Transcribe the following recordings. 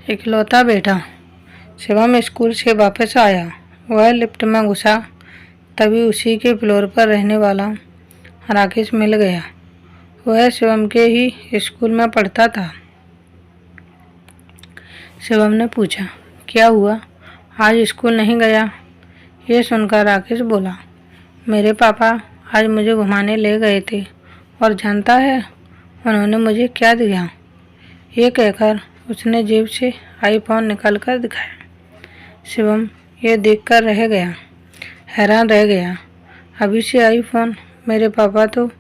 इकलौता बेटा। शिवम स्कूल से वापस आया। वह लिफ्ट में घुसा, तभी उसी के फ्लोर पर रहने वाला राकेश मिल गया। वह शिवम के ही स्कूल में पढ़ता था। शिवम ने पूछा, क्या हुआ, आज स्कूल नहीं गया? ये सुनकर राकेश बोला, मेरे पापा आज मुझे घुमाने ले गए थे और जानता है उन्होंने मुझे क्या दिया? ये कहकर उसने जेब से आईफोन निकालकर दिखाया। शिवम ये देखकर रह गया, हैरान रह गया। अभी से आईफोन? मेरे पापा तो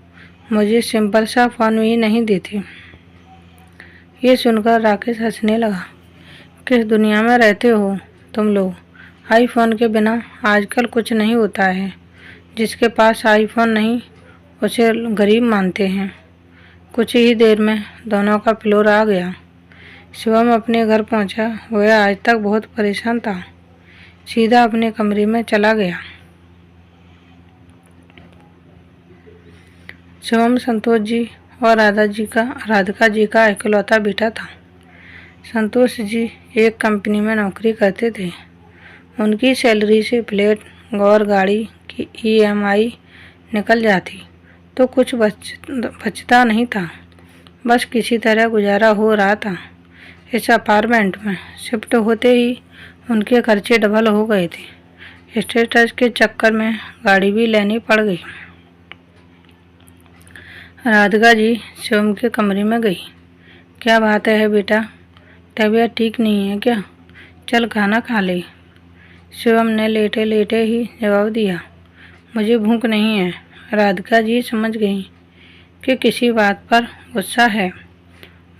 मुझे सिंपल सा फ़ोन भी नहीं देते। ये सुनकर राकेश हंसने लगा। किस दुनिया में रहते हो तुम लोग? आईफोन के बिना आजकल कुछ नहीं होता है। जिसके पास आईफोन नहीं उसे गरीब मानते हैं। कुछ ही देर में दोनों का फ्लोर आ गया। शिवम अपने घर पहुंचा। वह आज तक बहुत परेशान था। सीधा अपने कमरे में चला गया। शिवम संतोष जी और राधिका जी का इकलौता बेटा था। संतोष जी एक कंपनी में नौकरी करते थे। उनकी सैलरी से फ्लैट और गाड़ी की EMI निकल जाती तो कुछ बचता नहीं था। बस किसी तरह गुजारा हो रहा था। इस अपार्टमेंट में शिफ्ट होते ही उनके खर्चे डबल हो गए थे। स्टेटस के चक्कर में गाड़ी भी लेनी पड़ गई। राधिका जी शिवम के कमरे में गई। क्या बात है बेटा, तबीयत ठीक नहीं है क्या? चल खाना खा ले। शिवम ने लेटे लेटे ही जवाब दिया, मुझे भूख नहीं है। राधिका जी समझ गई कि किसी बात पर गुस्सा है।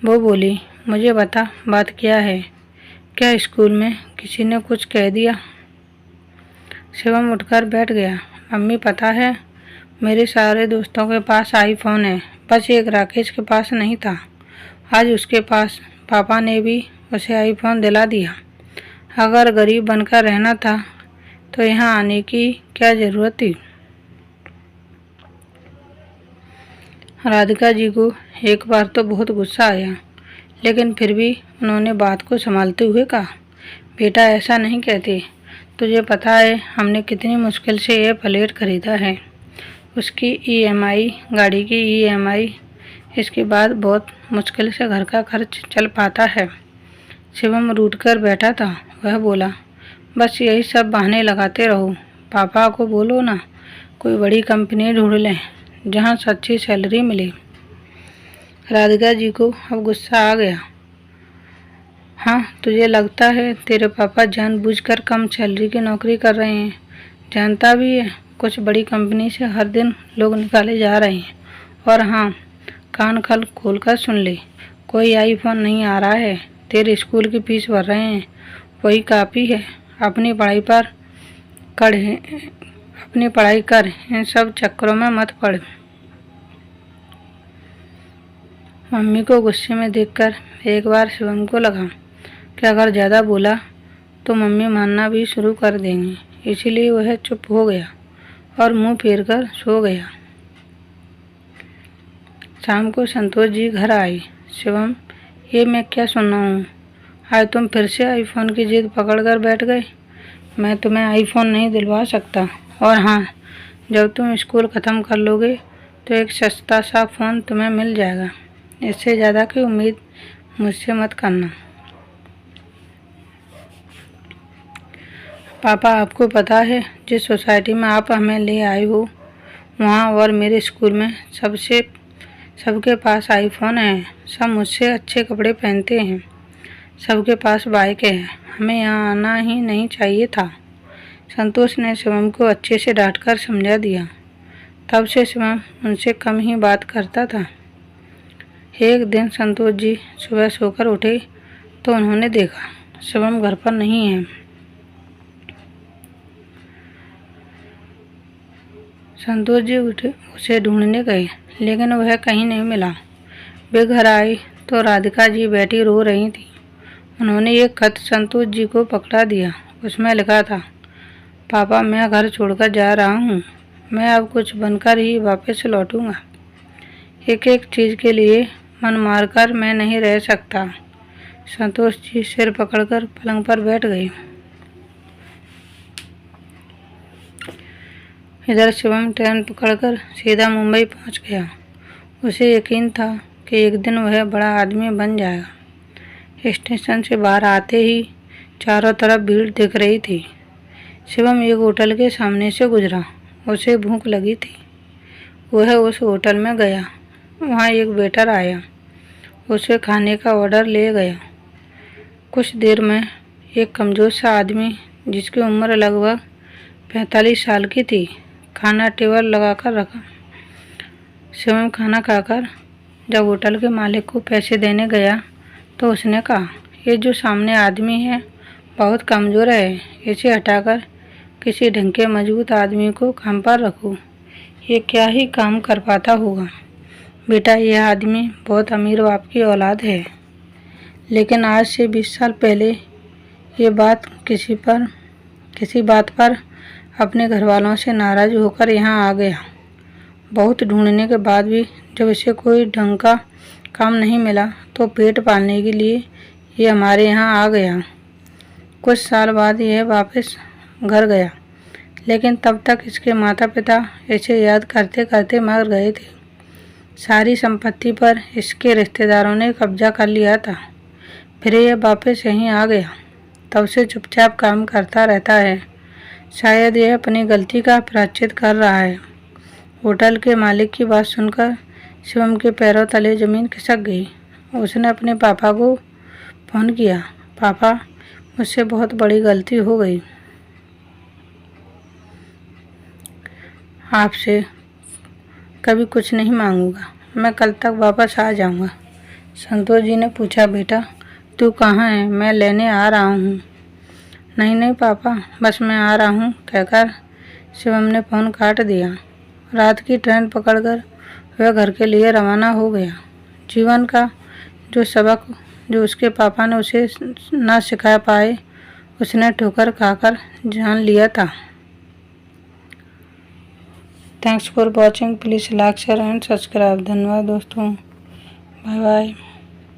वो बोली, मुझे बता बात क्या है? क्या स्कूल में किसी ने कुछ कह दिया? शिवम उठकर बैठ गया। मम्मी पता है मेरे सारे दोस्तों के पास आईफोन है, बस एक राकेश के पास नहीं था। आज उसके पास पापा ने भी उसे आईफोन दिला दिया। अगर गरीब बनकर रहना था तो यहाँ आने की क्या ज़रूरत थी? राधिका जी को एक बार तो बहुत गुस्सा आया, लेकिन फिर भी उन्होंने बात को संभालते हुए कहा, बेटा ऐसा नहीं कहते। तुझे पता है हमने कितनी मुश्किल से ये फ्लैट खरीदा है। उसकी EMI, गाड़ी की EMI, इसके बाद बहुत मुश्किल से घर का खर्च चल पाता है। शिवम रूठ कर बैठा था। वह बोला, बस यही सब बहाने लगाते रहो। पापा को बोलो ना कोई बड़ी कंपनी ढूंढ लें जहां सच्ची सैलरी मिले। राधिका जी को अब गुस्सा आ गया। हाँ, तुझे लगता है तेरे पापा जानबूझकर कम सैलरी की नौकरी कर रहे हैं? जानता भी है कुछ बड़ी कंपनी से हर दिन लोग निकाले जा रहे हैं। और हाँ, कान खोल कर सुन ले, कोई आईफोन नहीं आ रहा है। तेरे स्कूल की फीस भर रहे हैं, वही काफ़ी है। अपनी पढ़ाई कर, इन सब चक्करों में मत पड़। मम्मी को गुस्से में देखकर एक बार शिवम को लगा कि अगर ज़्यादा बोला तो मम्मी मानना भी शुरू कर देंगी। इसीलिए वह चुप हो गया और मुंह फेर कर सो गया। शाम को संतोष जी घर आए। शिवम, ये मैं क्या सुन रहा हूँ? आज तुम फिर से आईफोन की जिद पकड़ कर बैठ गए। मैं तुम्हें आईफोन नहीं दिलवा सकता। और हाँ, जब तुम स्कूल ख़त्म कर लोगे तो एक सस्ता सा फ़ोन तुम्हें मिल जाएगा। इससे ज़्यादा की उम्मीद मुझसे मत करना। पापा, आपको पता है जिस सोसाइटी में आप हमें ले आए हो वहाँ और मेरे स्कूल में सबके पास आईफोन है। सब मुझसे अच्छे कपड़े पहनते हैं, सबके पास बाइक है। हमें यहाँ आना ही नहीं चाहिए था। संतोष ने शिवम को अच्छे से डांटकर समझा दिया। तब से शिवम उनसे कम ही बात करता था। एक दिन संतोष जी सुबह सोकर उठे तो उन्होंने देखा शिवम घर पर नहीं है। संतोष जी उसे ढूंढने गए, लेकिन वह कहीं नहीं मिला। वे घर आए तो राधिका जी बैठी रो रही थी। उन्होंने एक खत संतोष जी को पकड़ा दिया। उसमें लिखा था, पापा, मैं घर छोड़कर जा रहा हूँ। मैं अब कुछ बनकर ही वापस लौटूंगा। एक एक चीज़ के लिए मन मारकर मैं नहीं रह सकता। संतोष जी सिर पकड़कर पलंग पर बैठ गए। इधर शिवम ट्रेन पकड़कर सीधा मुंबई पहुंच गया। उसे यकीन था कि एक दिन वह बड़ा आदमी बन जाएगा। स्टेशन से बाहर आते ही चारों तरफ भीड़ दिख रही थी। शिवम एक होटल के सामने से गुजरा। उसे भूख लगी थी। वह उस होटल में गया। वहाँ एक वेटर आया। उसे खाने का ऑर्डर ले गया। कुछ देर में एक कमज़ोर सा आदमी जिसकी उम्र लगभग 45 साल की थी, खाना टेबल लगाकर रखा। शिवम खाना खाकर जब होटल के मालिक को पैसे देने गया तो उसने कहा, ये जो सामने आदमी है बहुत कमज़ोर है, इसे हटाकर किसी ढंग के मजबूत आदमी को काम पर रखो। ये क्या ही काम कर पाता होगा। बेटा, यह आदमी बहुत अमीर बाप की औलाद है, लेकिन आज से 20 साल पहले ये बात किसी बात पर अपने घर वालों से नाराज़ होकर यहाँ आ गया। बहुत ढूंढने के बाद भी जब इसे कोई ढंग का काम नहीं मिला तो पेट पालने के लिए ये हमारे यहाँ आ गया। कुछ साल बाद यह वापस घर गया, लेकिन तब तक इसके माता पिता इसे याद करते करते मर गए थे। सारी संपत्ति पर इसके रिश्तेदारों ने कब्जा कर लिया था। फिर यह वापस यहीं आ गया। तब से चुपचाप काम करता रहता है। शायद यह अपनी गलती का प्रायश्चित कर रहा है। होटल के मालिक की बात सुनकर शिवम के पैरों तले ज़मीन खिसक गई। उसने अपने पापा को फ़ोन किया। पापा, मुझसे बहुत बड़ी गलती हो गई। आपसे कभी कुछ नहीं मांगूंगा। मैं कल तक वापस आ जाऊंगा। संतोष जी ने पूछा, बेटा तू कहाँ है? मैं लेने आ रहा हूँ। नहीं नहीं पापा, बस मैं आ रहा हूँ कहकर शिवम ने फ़ोन काट दिया। रात की ट्रेन पकड़कर वह घर के लिए रवाना हो गया। जीवन का जो सबक जो उसके पापा ने उसे ना सिखा पाए, उसने ठोकर खाकर जान लिया था। Thanks for watching. Please like share and subscribe. धन्यवाद दोस्तों। Bye bye.